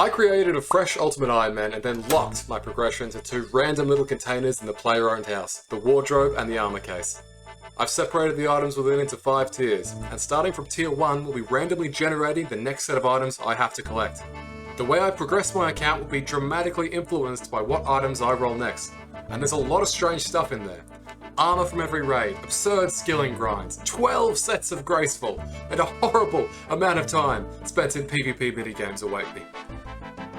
I created a fresh Ultimate Iron Man and then locked my progression to two random little containers in the player-owned house, the wardrobe and the armor case. I've separated the items within into 5 tiers, and starting from tier 1 will be randomly generating the next set of items I have to collect. The way I progress my account will be dramatically influenced by what items I roll next, and there's a lot of strange stuff in there. Armor from every raid, absurd skilling grinds, 12 sets of graceful, and a horrible amount of time spent in PvP minigames await me.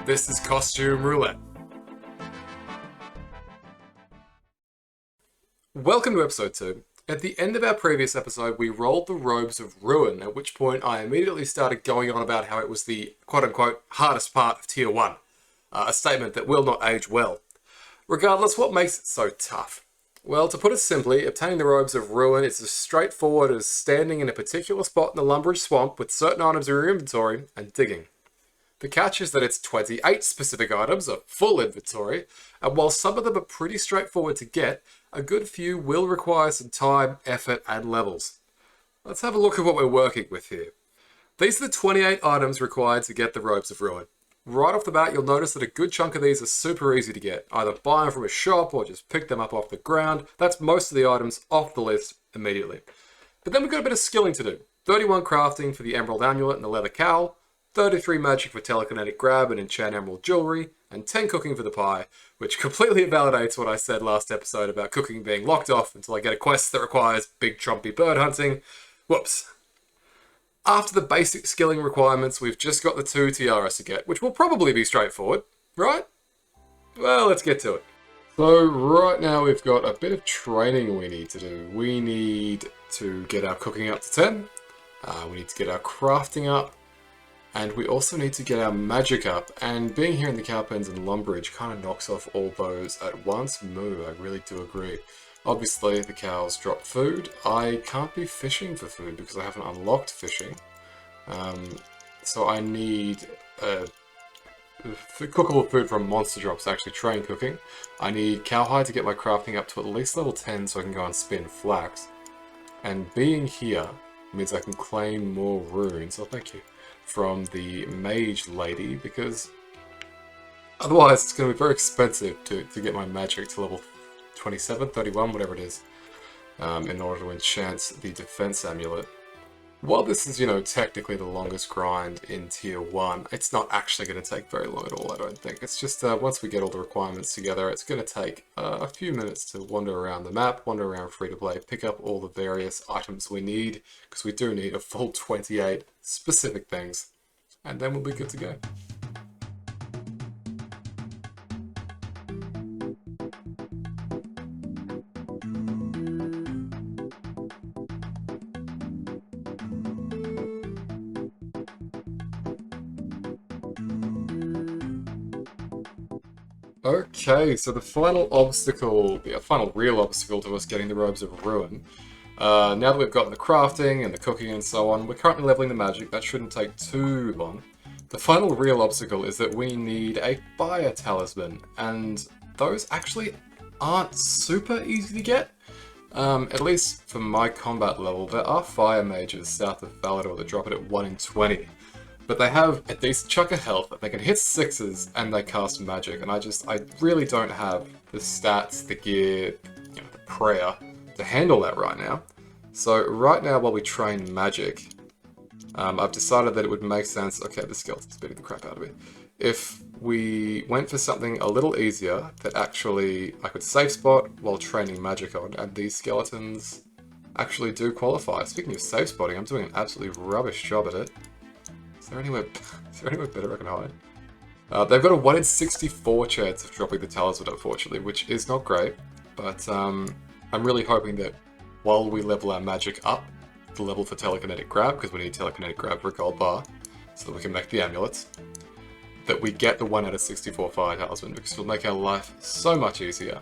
This is Costume Roulette. Welcome to episode 2. At the end of our previous episode, we rolled the Robes of Ruin, at which point I immediately started going on about how it was the quote-unquote hardest part of Tier 1. A statement that will not age well. Regardless, what makes it so tough? Well, to put it simply, obtaining the Robes of Ruin is as straightforward as standing in a particular spot in the Lumberage Swamp with certain items in your inventory and digging. The catch is that it's 28 specific items, a full inventory, and while some of them are pretty straightforward to get, a good few will require some time, effort, and levels. Let's have a look at what we're working with here. These are the 28 items required to get the Robes of Ruin. Right off the bat, you'll notice that a good chunk of these are super easy to get. Either buy them from a shop or just pick them up off the ground. That's most of the items off the list immediately. But then we've got a bit of skilling to do. 31 crafting for the Emerald Amulet and the Leather Cowl, 33 magic for telekinetic grab and enchant emerald jewelry, and 10 cooking for the pie, which completely invalidates what I said last episode about cooking being locked off until I get a quest that requires big trumpy bird hunting. Whoops. After the basic skilling requirements, we've just got the 2 tiaras to get, which will probably be straightforward, right? Well, let's get to it. So right now we've got a bit of training we need to do. We need to get our cooking up to 10, we need to get our crafting up, and we also need to get our magic up, and being here in the Cowpens and Lumberage kind of knocks off all those at once. Moo, I really do agree. Obviously, the cows drop food. I can't be fishing for food because I haven't unlocked fishing. So I need cookable food from monster drops to actually train cooking. I need cowhide to get my crafting up to at least level 10 so I can go and spin flax. And being here means I can claim more runes. Oh, thank you. From the mage lady, because otherwise it's going to be very expensive to get my magic to level 27, 31, whatever it is, in order to enchant the defense amulet. While this is, technically the longest grind in tier 1, it's not actually going to take very long at all, I don't think. It's just once we get all the requirements together, it's going to take a few minutes to wander around the map, wander around free-to-play, pick up all the various items we need, because we do need a full 28 specific things, and then we'll be good to go. Okay, so the final obstacle, the final real obstacle to us getting the Robes of Ruin. Now that we've gotten the crafting and the cooking and so on, we're currently leveling the magic. That shouldn't take too long. The final real obstacle is that we need a fire talisman, and those actually aren't super easy to get. At least for my combat level, there are fire mages south of Valador that drop it at 1 in 20. But they have a decent chunk of health, they can hit 6s, and they cast magic, and I really don't have the stats, the gear, the prayer to handle that right now. So right now, while we train magic, I've decided that it would make sense. Okay, the skeleton's beating the crap out of me. If we went for something a little easier that actually I could safe spot while training magic on, and these skeletons actually do qualify. Speaking of safe spotting, I'm doing an absolutely rubbish job at it. Is there anywhere better I can hide? They've got a 1 in 64 chance of dropping the talisman, unfortunately, which is not great. But I'm really hoping that while we level our magic up, the level for telekinetic grab, because we need telekinetic grab for a gold bar, so that we can make the amulets, that we get the 1 out of 64 fire talisman, because it'll make our life so much easier.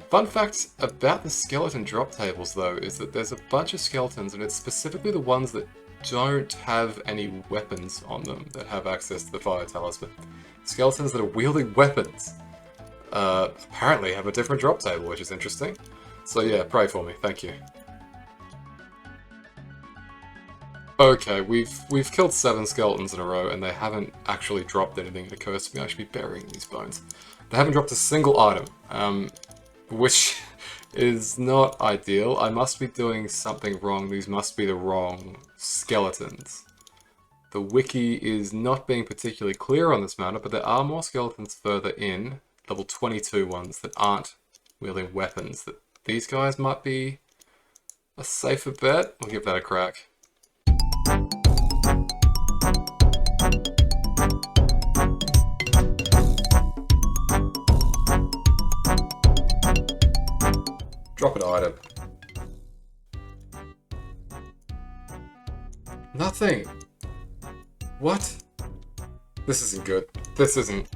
Fun fact about the skeleton drop tables, though, is that there's a bunch of skeletons, and it's specifically the ones that don't have any weapons on them that have access to the fire talisman. Skeletons that are wielding weapons apparently have a different drop table, which is interesting. So yeah, pray for me, thank you. Okay, we've killed 7 skeletons in a row, and they haven't actually dropped anything. It occurs to me I should be burying these bones. They haven't dropped a single item, which is not ideal. I must be doing something wrong. These must be the wrong skeletons. The wiki is not being particularly clear on this matter, but there are more skeletons further in, level 22 ones, that aren't wielding weapons. That these guys might be a safer bet. We'll give that a crack. Drop an item. Nothing. What? This isn't good. This isn't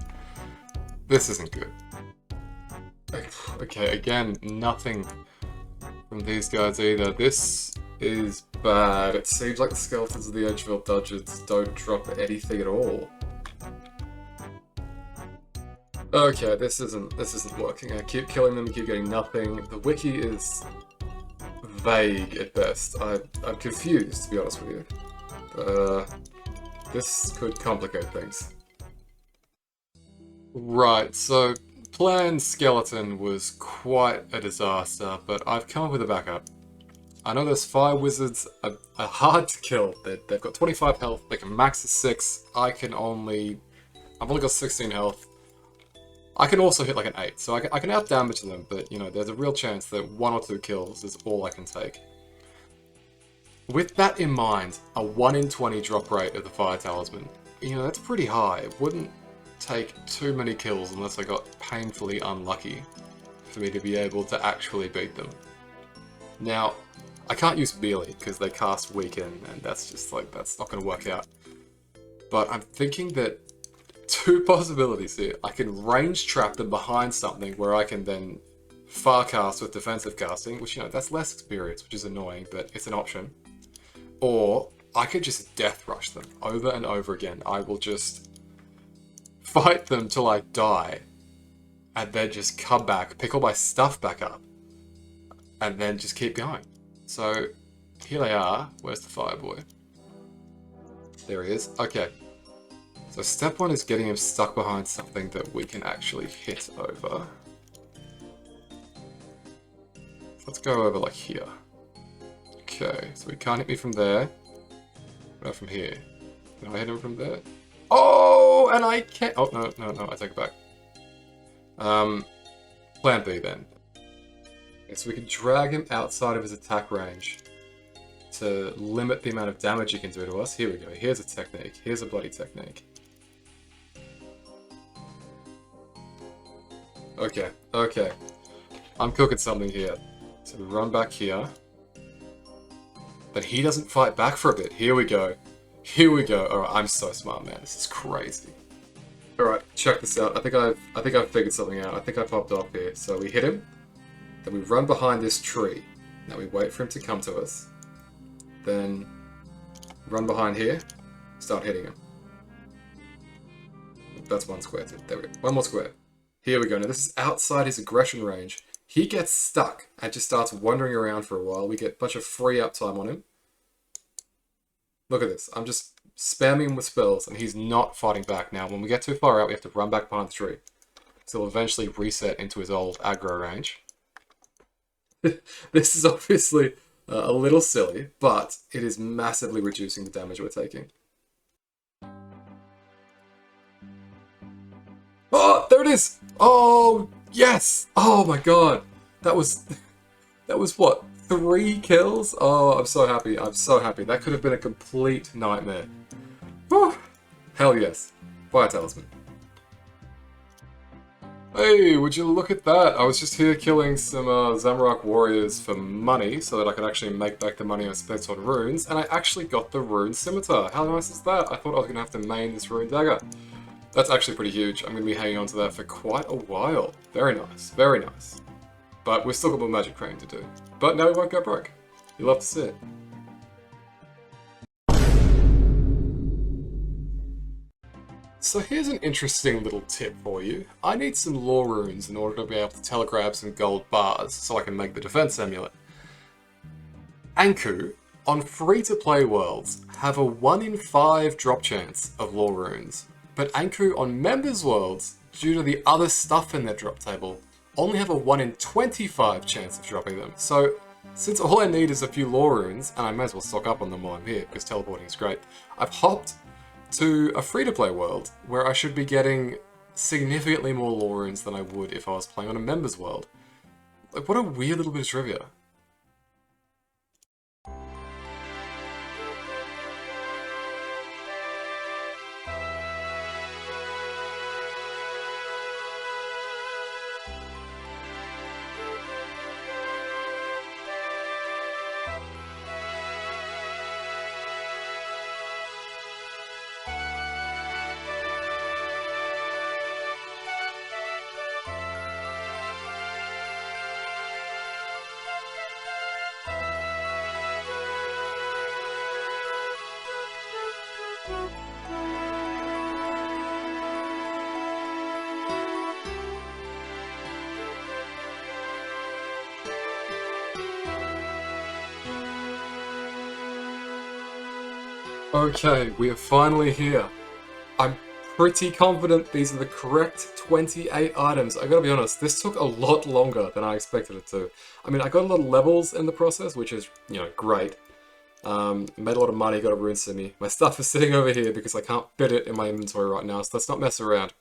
good. Okay, again, nothing from these guys either. This is bad. It seems like the skeletons of the Edgeville dungeons don't drop anything at all. Okay, this isn't working. I keep killing them, keep getting nothing. The wiki is vague at best. I'm confused, to be honest with you. This could complicate things. Right, so planned skeleton was quite a disaster, but I've come up with a backup. I know those fire wizards are hard to kill. They've got 25 health, they can max to 6. I've only got 16 health. I can also hit like an 8, so I can out-damage them, but, you know, there's a real chance that 1 or 2 kills is all I can take. With that in mind, a 1 in 20 drop rate of the Fire Talisman, you know, that's pretty high. It wouldn't take too many kills unless I got painfully unlucky for me to be able to actually beat them. Now, I can't use melee because they cast weaken, and that's just like, that's not going to work out. But I'm thinking that 2 possibilities here. I can range trap them behind something where I can then far cast with defensive casting, which, you know, that's less experience, which is annoying, but it's an option. Or I could just death rush them over and over again. I will just fight them till I die, and then just come back, pick all my stuff back up, and then just keep going. So here they are. Where's the fireboy? There he is. Okay. So step 1 is getting him stuck behind something that we can actually hit over. Let's go over like here. Okay, so he can't hit me from there. What about from here? Can I hit him from there? Oh, and I can't. Oh, no, I take it back. Plan B then. Okay, so we can drag him outside of his attack range to limit the amount of damage he can do to us. Here we go. Here's a technique. Here's a bloody technique. Okay. I'm cooking something here. So we run back here. But he doesn't fight back for a bit. Here we go. Alright, I'm so smart, man. This is crazy. Alright, check this out. I think I've figured something out. I think I popped off here. So we hit him. Then we run behind this tree. Now we wait for him to come to us. Then run behind here. Start hitting him. That's 1 square. There we go. 1 more square. Here we go. Now this is outside his aggression range. He gets stuck and just starts wandering around for a while. We get a bunch of free uptime on him. Look at this. I'm just spamming him with spells and he's not fighting back. Now, when we get too far out, we have to run back behind the tree. So he'll eventually reset into his old aggro range. This is obviously a little silly, but it is massively reducing the damage we're taking. Oh, there it is! Oh, yes! Oh my god! That was what? 3 kills? Oh, I'm so happy. I'm so happy. That could have been a complete nightmare. Whew. Hell yes. Fire Talisman. Hey, would you look at that? I was just here killing some Zamorak warriors for money so that I could actually make back the money I spent on runes, and I actually got the rune scimitar. How nice is that? I thought I was going to have to main this rune dagger. That's actually pretty huge. I'm going to be hanging on to that for quite a while. Very nice. Very nice. But we've still got more magic training to do. But now we won't go broke. You'll love to see it. So here's an interesting little tip for you. I need some lore runes in order to be able to telegraph some gold bars so I can make the defense amulet. Anku on free-to-play worlds have a 1 in 5 drop chance of lore runes, but Anku on members worlds, due to the other stuff in their drop table, only have a 1 in 25 chance of dropping them. So, since all I need is a few lore runes, and I may as well stock up on them while I'm here, because teleporting is great, I've hopped to a free-to-play world, where I should be getting significantly more lore runes than I would if I was playing on a members world. Like, what a weird little bit of trivia. Okay, we are finally here. I'm pretty confident these are the correct 28 items. I gotta be honest, this took a lot longer than I expected it to. I mean, I got a lot of levels in the process, which is, you know, great. Made a lot of money, got a rune simi. My stuff is sitting over here because I can't fit it in my inventory right now, so let's not mess around.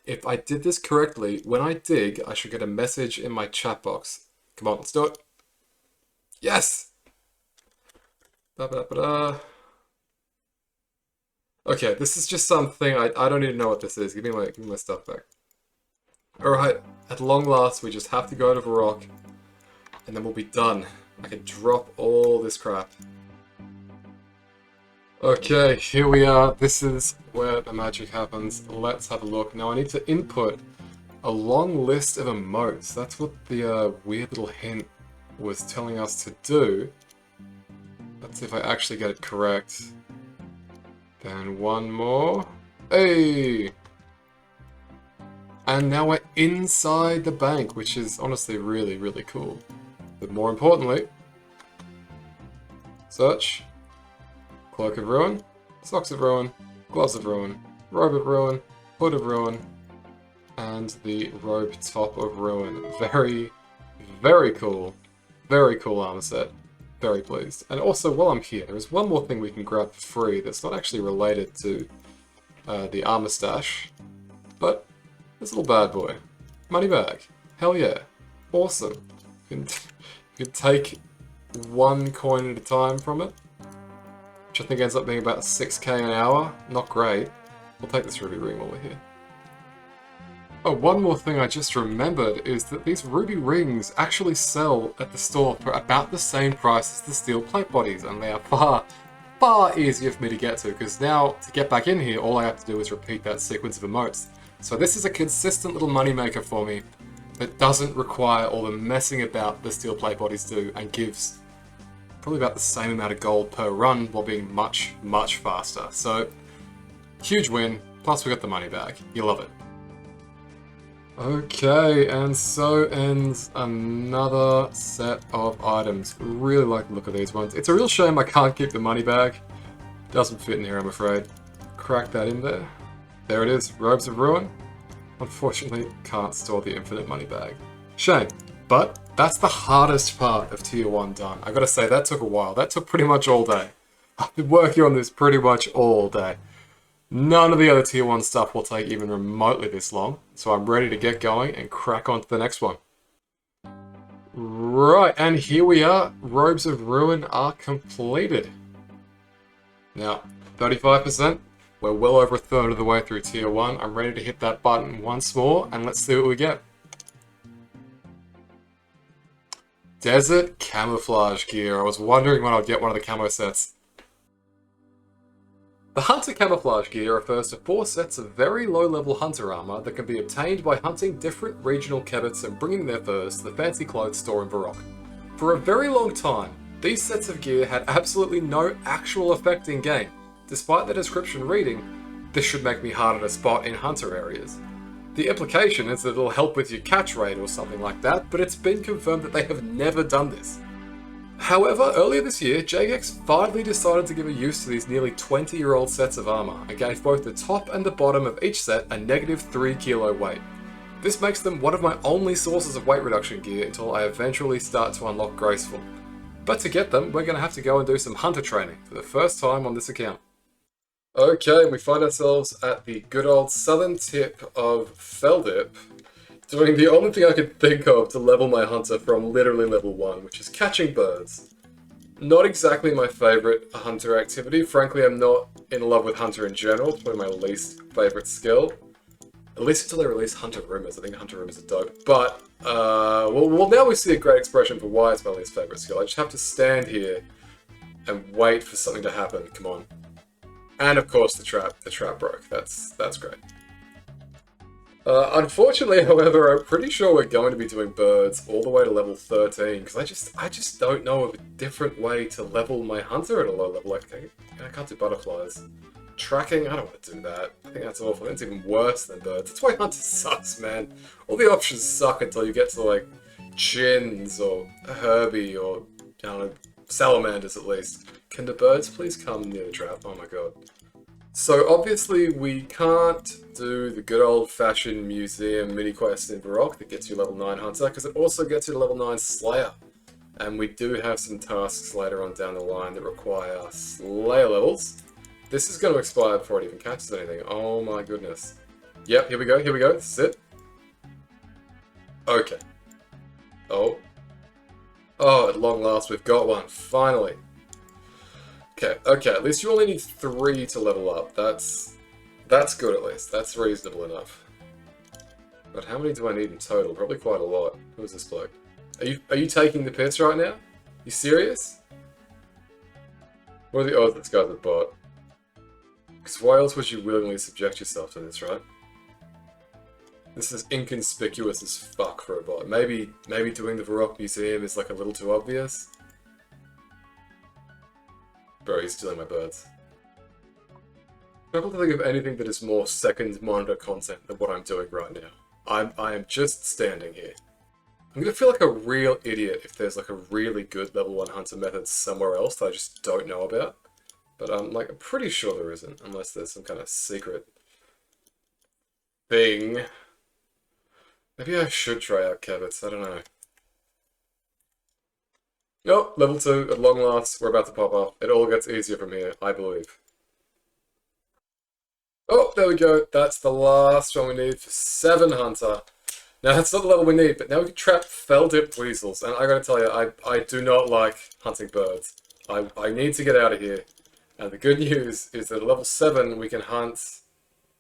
If I did this correctly, when I dig, I should get a message in my chat box. Come on, let's do it. Yes! Ba-ba-ba-da. Okay, this is just something, I don't even know what this is. Give me my stuff back. Alright, at long last, we just have to go to Varrock, and then we'll be done. I can drop all this crap. Okay, here we are. This is where the magic happens. Let's have a look. Now I need to input a long list of emotes. That's what the weird little hint was telling us to do. Let's see if I actually get it correct. Then one more. Hey! And now we're inside the bank, which is honestly really, really cool. But more importantly, search. Cloak of Ruin, Socks of Ruin, Gloves of Ruin, Robe of Ruin, Hood of Ruin, and the Robe Top of Ruin. Very, very cool. Very cool armor set. Very pleased. And also, while I'm here, there is one more thing we can grab for free that's not actually related to the armor stash, but this little bad boy. Money bag. Hell yeah. Awesome. You can take one coin at a time from it, which I think ends up being about 6k an hour. Not great. We'll take this ruby ring while we're here. Oh, one more thing I just remembered is that these ruby rings actually sell at the store for about the same price as the steel plate bodies, and they are far, far easier for me to get to, because now, to get back in here, all I have to do is repeat that sequence of emotes. So this is a consistent little moneymaker for me that doesn't require all the messing about the steel plate bodies do, and gives probably about the same amount of gold per run while being much, much faster. So, huge win, plus we got the money back. You love it. Okay, and so ends another set of items. Really like the look of these ones. It's a real shame I can't keep the money bag. Doesn't fit in here, I'm afraid. Crack that in there. There it is, Robes of Ruin. Unfortunately, can't store the infinite money bag. Shame, but that's the hardest part of Tier 1 done. I gotta say, that took a while. That took pretty much all day. I've been working on this pretty much all day. None of the other Tier 1 stuff will take even remotely this long, so I'm ready to get going and crack on to the next one. Right, and here we are. Robes of Ruin are completed. Now, 35%. We're well over a third of the way through Tier 1. I'm ready to hit that button once more, and let's see what we get. Desert Camouflage Gear. I was wondering when I'd get one of the camo sets. The Hunter Camouflage Gear refers to 4 sets of very low-level hunter armor that can be obtained by hunting different regional kebits and bringing their furs to the fancy clothes store in Varrock. For a very long time, these sets of gear had absolutely no actual effect in game. Despite the description reading, this should make me harder to spot in hunter areas. The implication is that it'll help with your catch rate or something like that, but it's been confirmed that they have never done this. However, earlier this year, Jagex finally decided to give a use to these nearly 20-year-old sets of armour, and gave both the top and the bottom of each set a negative 3 kilo weight. This makes them one of my only sources of weight reduction gear until I eventually start to unlock Graceful. But to get them, we're going to have to go and do some hunter training for the first time on this account. Okay, we find ourselves at the good old southern tip of Feldip, doing the only thing I could think of to level my hunter from literally level 1, which is catching birds. Not exactly my favourite hunter activity. Frankly, I'm not in love with hunter in general. It's probably my least favourite skill. At least until they release Hunter Rumors. I think Hunter Rumors are dope. But, well, now we see a great expression for why it's my least favourite skill. I just have to stand here and wait for something to happen. Come on. And of course the trap broke. That's great. Unfortunately, however, I'm pretty sure we're going to be doing birds all the way to level 13, because I just don't know of a different way to level my hunter at a low level. Like, I can't do butterflies. Tracking, I don't want to do that. I think that's awful. It's even worse than birds. That's why hunter sucks, man. All the options suck until you get to, like, chins or Herbie or, I don't know, salamanders at least. Can the birds please come near the trap? Oh my god. So obviously we can't do the good old-fashioned museum mini-quest in Varrock that gets you level 9 hunter, because it also gets you to level 9 slayer. And we do have some tasks later on down the line that require slayer levels. This is going to expire before it even catches anything. Oh my goodness. Yep, here we go, this is it. Okay. Oh. Oh, at long last we've got one, finally. Okay, at least you only need 3 to level up. That's good at least. That's reasonable enough. But how many do I need in total? Probably quite a lot. Who is this bloke? Are you taking the piss right now? You serious? What are the odds this guy's a bot? Because why else would you willingly subject yourself to this, right? This is inconspicuous as fuck for a bot. Maybe doing the Varrock Museum is like a little too obvious. Bro, he's stealing my birds. I don't think of anything that is more second monitor content than what I'm doing right now. I am just standing here. I'm gonna feel like a real idiot if there's like a really good level 1 hunter method somewhere else that I just don't know about. But I'm pretty sure there isn't, unless there's some kind of secret thing. Maybe I should try out Kevitz, I don't know. Nope, level 2, at long last, we're about to pop off. It all gets easier from here, I believe. Oh, there we go. That's the last one we need for 7 hunter. Now, that's not the level we need, but now we can trap fell-dipped weasels. And I gotta tell you, I do not like hunting birds. I need to get out of here. And the good news is that at level 7 we can hunt...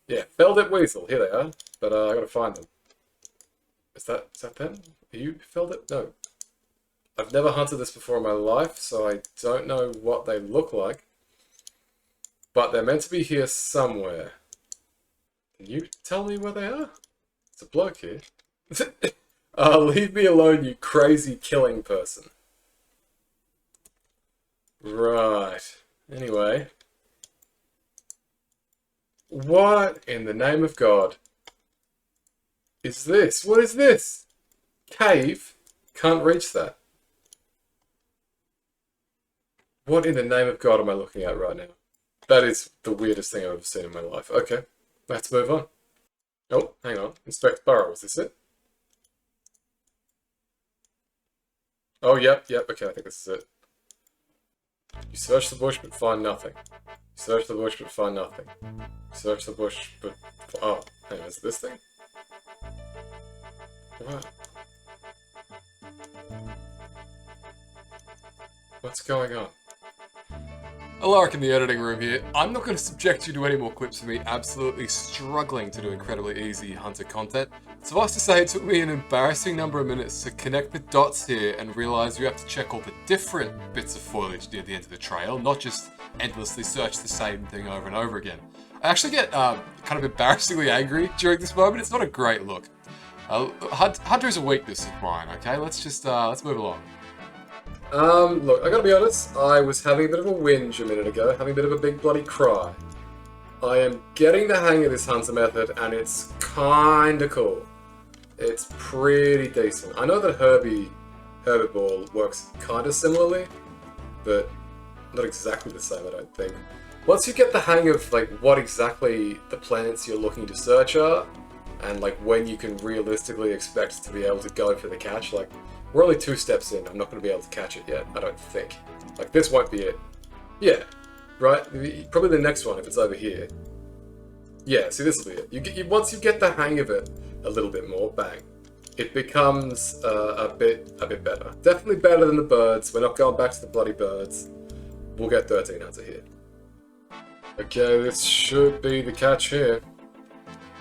Yeah, fell-dipped weasel, here they are. But I gotta find them. Is that them? Are you fell-dipped? No. I've never hunted this before in my life, so I don't know what they look like. But they're meant to be here somewhere. Can you tell me where they are? It's a bloke here. Leave me alone, you crazy killing person. Right. Anyway. What in the name of God is this? What is this? Cave? Can't reach that. What in the name of God am I looking at right now? That is the weirdest thing I've ever seen in my life. Okay, let's move on. Oh, hang on. Inspect Burrow, is this it? Oh, yep, okay, I think this is it. You search the bush but find nothing. You search the bush but find nothing. You search the bush but... Oh, hang on, is it this thing? What? What's going on? Alaric in the editing room here. I'm not going to subject you to any more clips of me absolutely struggling to do incredibly easy hunter content. Suffice to say, it took me an embarrassing number of minutes to connect the dots here and realise you have to check all the different bits of foliage near the end of the trail, not just endlessly search the same thing over and over again. I actually get kind of embarrassingly angry during this moment. It's not a great look. Hunter is a weakness of mine, okay? Let's move along. Look, I gotta be honest, I was having a bit of a whinge a minute ago, having a bit of a big bloody cry. I am getting the hang of this hunter method, and it's kinda cool. It's pretty decent. I know that Herbie Herbivore works kind of similarly, but not exactly the same, I don't think. Once you get the hang of like what exactly the plants you're looking to search are, and like when you can realistically expect to be able to go for the catch, like we're only 2 steps in, I'm not going to be able to catch it yet, I don't think. Like this won't be it. Yeah, right? Probably the next one if it's over here. Yeah, see this will be it. Once you get the hang of it a little bit more, bang. It becomes a bit better. Definitely better than the birds. We're not going back to the bloody birds. We'll get 13 hunter here. Okay, this should be the catch here.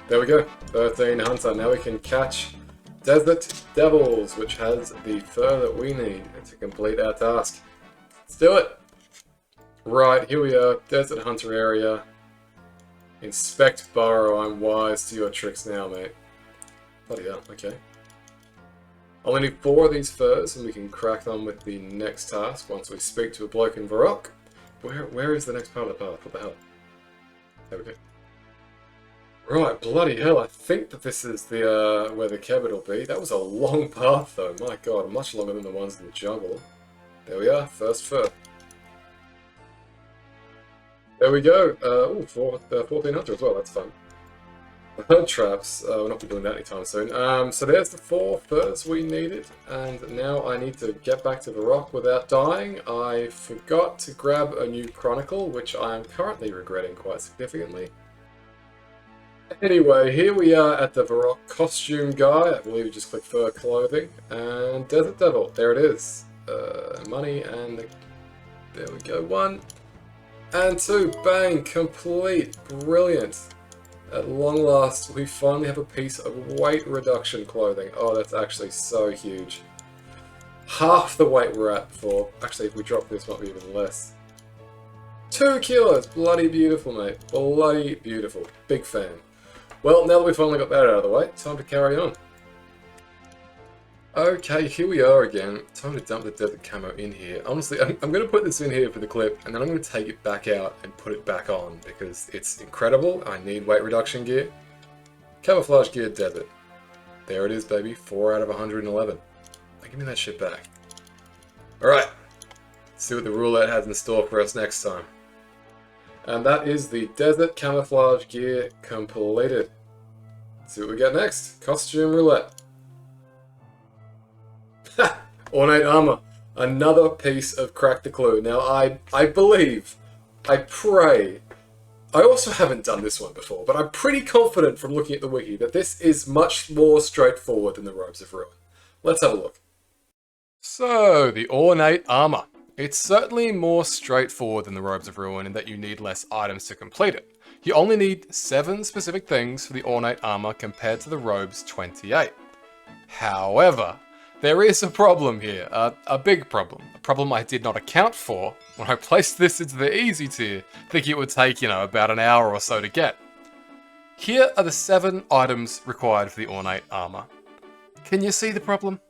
There we go, 13 hunter. Now we can catch Desert Devils, which has the fur that we need to complete our task. Let's do it. Right, here we are, Desert Hunter area. Inspect burrow. I'm wise to your tricks now, mate. Bloody hell, okay. Only need 4 of these furs and we can crack on with the next task once we speak to a bloke in Varrock. Where is the next part of the path? What the hell? There we go. Right, bloody hell, I think that this is the where the cabin will be. That was a long path though, my god, much longer than the ones in the jungle. There we are, first fur. There we go, 1400 as well, that's fun. Herd traps, we're not doing that anytime soon. So there's the 4 furs we needed, and now I need to get back to the rock without dying. I forgot to grab a new chronicle, which I am currently regretting quite significantly. Anyway, here we are at the Varrock costume guy. I believe you just click fur clothing, and Desert Devil, there it is. Money, and there we go, 1 and 2, bang, complete, brilliant. At long last, we finally have a piece of weight reduction clothing. Oh, that's actually so huge. Half the weight we're at before. Actually, if we drop this, might be even less. 2 kilos! Bloody beautiful, mate. Bloody beautiful. Big fan. Well, now that we finally got that out of the way, time to carry on. Okay, here we are again. Time to dump the desert camo in here. Honestly, I'm going to put this in here for the clip, and then I'm going to take it back out and put it back on, because it's incredible. I need weight reduction gear. Camouflage gear desert. There it is, baby. 4 out of 111. Now give me that shit back. Alright. Let's see what the roulette has in store for us next time. And that is the desert camouflage gear completed. Let's see what we get next. Costume roulette. Ha! Ornate armor. Another piece of Crack the Clue. Now, I believe, I pray, I also haven't done this one before, but I'm pretty confident from looking at the wiki that this is much more straightforward than the Robes of Ruin. Let's have a look. So, the Ornate Armor. It's certainly more straightforward than the Robes of Ruin in that you need less items to complete it. You only need 7 specific things for the Ornate Armor compared to the Robes 28. However, there is a problem here, a big problem. A problem I did not account for when I placed this into the easy tier, thinking it would take, about an hour or so to get. Here are the 7 items required for the Ornate Armor. Can you see the problem?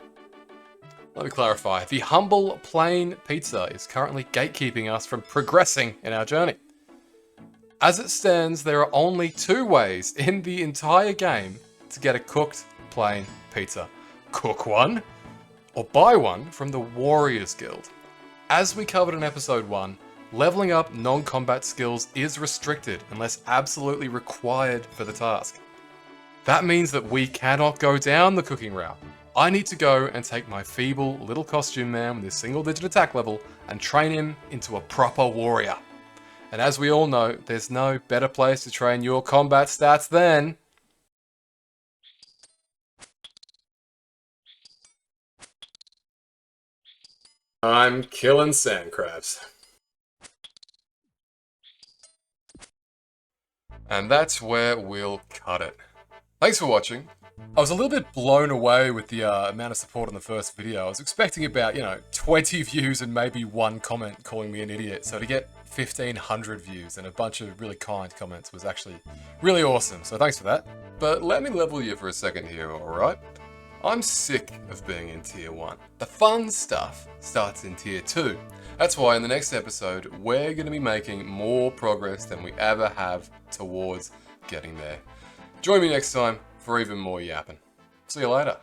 Let me clarify. The humble plain pizza is currently gatekeeping us from progressing in our journey. As it stands, there are only 2 ways in the entire game to get a cooked plain pizza. Cook one, or buy one from the Warriors Guild. As we covered in episode 1, leveling up non-combat skills is restricted unless absolutely required for the task. That means that we cannot go down the cooking route. I need to go and take my feeble little costume man with his single-digit attack level and train him into a proper warrior. And as we all know, there's no better place to train your combat stats than... I'm killing sand crabs. And that's where we'll cut it. Thanks for watching. I was a little bit blown away with the amount of support on the first video. I was expecting about, 20 views and maybe 1 comment calling me an idiot. So to get 1,500 views and a bunch of really kind comments was actually really awesome. So thanks for that. But let me level you for a second here, alright? I'm sick of being in Tier 1. The fun stuff starts in Tier 2. That's why in the next episode, we're going to be making more progress than we ever have towards getting there. Join me next time for even more yapping. See you later.